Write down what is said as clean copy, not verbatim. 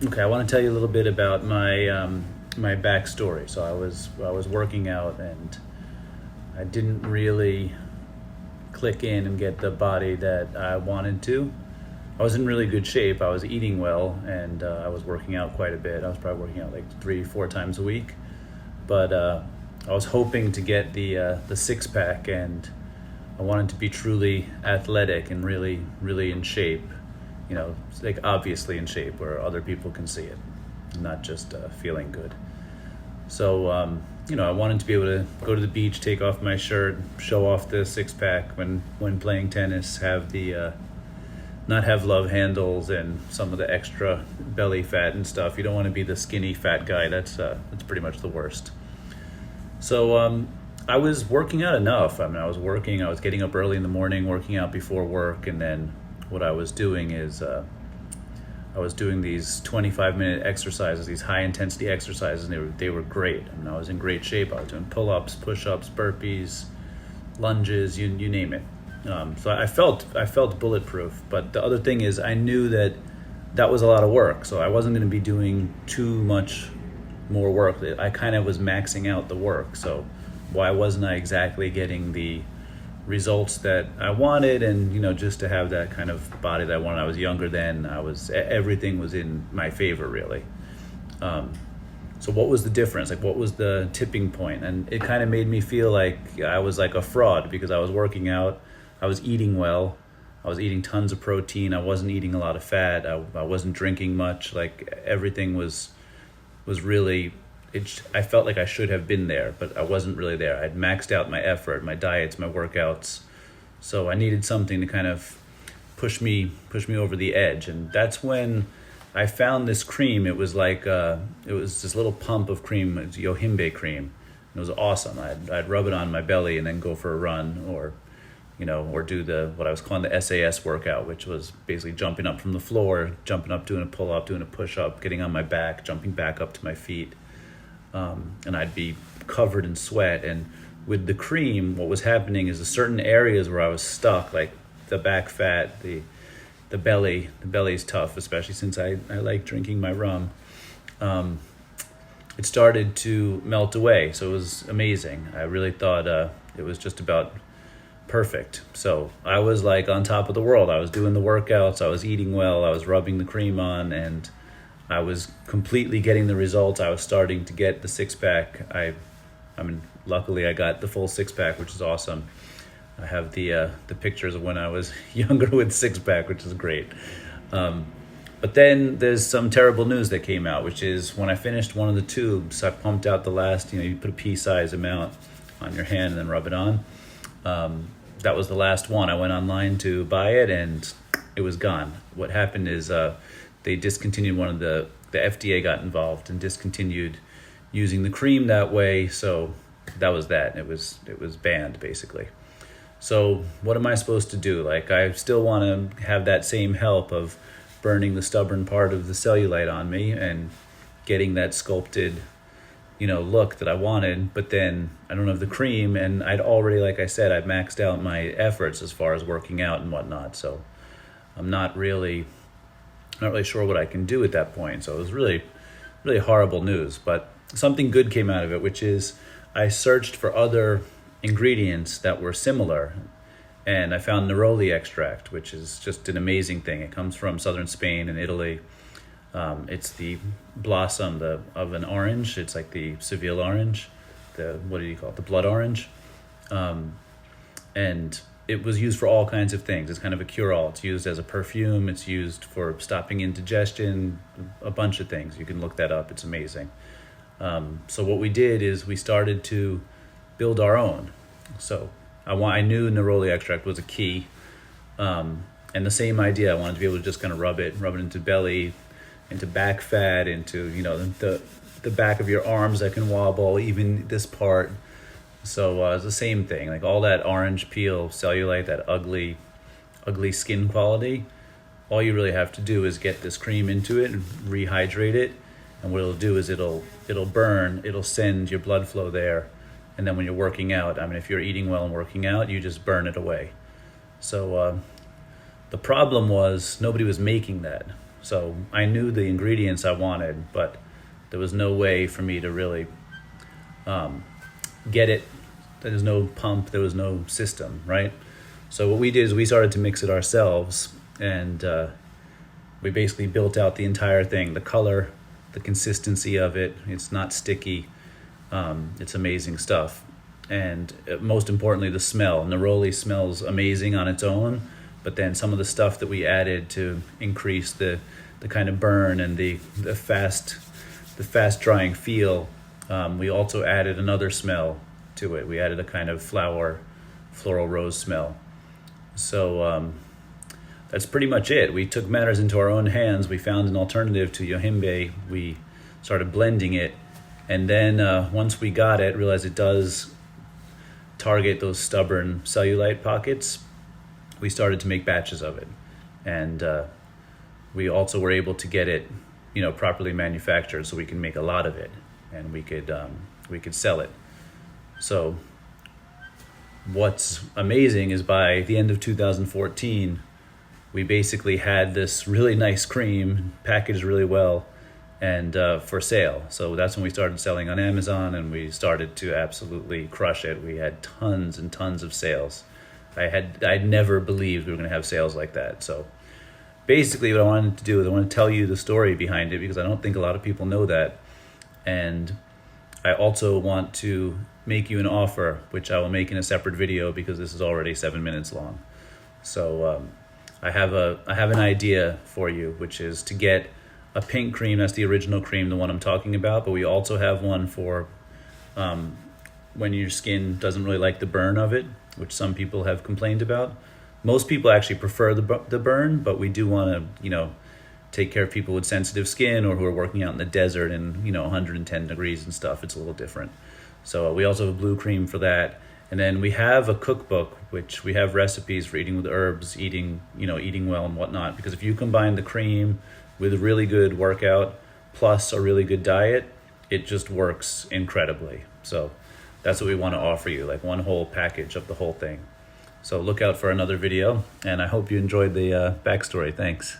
Okay, I want to tell you a little bit about my backstory. So I was working out, and I didn't really click in and get the body that I wanted to. I was in really good shape. I was eating well, and I was working out quite a bit. I was probably working out like 3, 4 times a week. But I was hoping to get the six pack, and I wanted to be truly athletic and really, really in shape. Like obviously in shape where other people can see it, not just feeling good. So, I wanted to be able to go to the beach, take off my shirt, show off the six pack when playing tennis, have the not have love handles and some of the extra belly fat and stuff. You don't want to be the skinny fat guy. That's pretty much the worst. So I was working out enough. I was working. I was getting up early in the morning, working out before work, and then what I was doing is I was doing these 25-minute exercises, these high-intensity exercises, and they were great. I was in great shape. I was doing pull-ups, push-ups, burpees, lunges, you name it. So I felt bulletproof. But the other thing is I knew that was a lot of work, so I wasn't going to be doing too much more work. I kind of was maxing out the work, so why wasn't I exactly getting the results that I wanted? And just to have that kind of body that I wanted. I was younger then. Everything was in my favor, really. So what was the difference? Like, what was the tipping point? And it kind of made me feel like I was like a fraud, because I was working out, I was eating well, I was eating tons of protein, I wasn't eating a lot of fat, I wasn't drinking much. Like, everything was really, I felt like I should have been there, but I wasn't really there. I'd maxed out my effort, my diets, my workouts. So I needed something to kind of push me over the edge. And that's when I found this cream. It was like, it was this little pump of cream. It was Yohimbe cream. It was awesome. I'd rub it on my belly and then go for a run, or do what I was calling the SAS workout, which was basically jumping up from the floor, jumping up, doing a pull-up, doing a push-up, getting on my back, jumping back up to my feet. And I'd be covered in sweat. And with the cream, what was happening is, the certain areas where I was stuck, like the back fat, the belly's tough, especially since I like drinking my rum. It started to melt away. So it was amazing. I really thought it was just about perfect. So I was like on top of the world. I was doing the workouts, I was eating well, I was rubbing the cream on, and I was completely getting the results. I was starting to get the six pack. Luckily I got the full six pack, which is awesome. I have the pictures of when I was younger with six pack, which is great. But then there's some terrible news that came out, which is when I finished one of the tubes, I pumped out the last, you put a pea-sized amount on your hand and then rub it on. That was the last one. I went online to buy it, and it was gone. What happened is they discontinued one of the FDA got involved and discontinued using the cream that way. So that was that. It was banned, basically. So what am I supposed to do? Like, I still want to have that same help of burning the stubborn part of the cellulite on me and getting that sculpted look that I wanted, but then I don't have the cream, and I'd already, like I said, I'd maxed out my efforts as far as working out and whatnot. So I'm not really sure what I can do at that point. So it was really, really horrible news, but something good came out of it, which is I searched for other ingredients that were similar, and I found Neroli Extract, which is just an amazing thing. It comes from southern Spain and Italy. It's the blossom of an orange. It's like the Seville orange, what do you call it? The blood orange. And it was used for all kinds of things. It's kind of a cure-all. It's used as a perfume. It's used for stopping indigestion, a bunch of things. You can look that up. It's amazing. So what we did is we started to build our own. So I knew Neroli Extract was a key. And the same idea, I wanted to be able to just kind of rub it into belly, into back fat, into the back of your arms that can wobble, even this part. So it's the same thing, like all that orange peel cellulite, that ugly skin quality. All you really have to do is get this cream into it and rehydrate it, and what it'll do is it'll burn, it'll send your blood flow there, and then when you're working out, if you're eating well and working out, you just burn it away. So the problem was nobody was making that. So I knew the ingredients I wanted, but there was no way for me to really get it. There was no pump, there was no system, right? So what we did is we started to mix it ourselves, and we basically built out the entire thing, the color, the consistency of it. It's not sticky. It's amazing stuff. And most importantly, the smell. Neroli smells amazing on its own, but then some of the stuff that we added to increase the kind of burn and the fast drying feel, we also added another smell to it. We added a kind of floral rose smell. So that's pretty much it. We took matters into our own hands. We found an alternative to Yohimbe. We started blending it, and then once we got it, realized it does target those stubborn cellulite pockets. We started to make batches of it, and we also were able to get it, properly manufactured, so we can make a lot of it, and we could sell it. So what's amazing is by the end of 2014, we basically had this really nice cream packaged really well and for sale. So that's when we started selling on Amazon, and we started to absolutely crush it. We had tons and tons of sales. I'd never believed we were going to have sales like that. So basically what I wanted to do is I want to tell you the story behind it, because I don't think a lot of people know that. And I also want to make you an offer, which I will make in a separate video because this is already 7 minutes long. So I have an idea for you, which is to get a pink cream. That's the original cream, the one I'm talking about, but we also have one for when your skin doesn't really like the burn of it, which some people have complained about. Most people actually prefer the burn, but we do want to, take care of people with sensitive skin or who are working out in the desert and 110 degrees and stuff. It's a little different. So we also have a blue cream for that. And then we have a cookbook, which we have recipes for eating with herbs, eating well and whatnot. Because if you combine the cream with a really good workout plus a really good diet, it just works incredibly. So that's what we want to offer you, like one whole package of the whole thing. So look out for another video, and I hope you enjoyed the backstory. Thanks.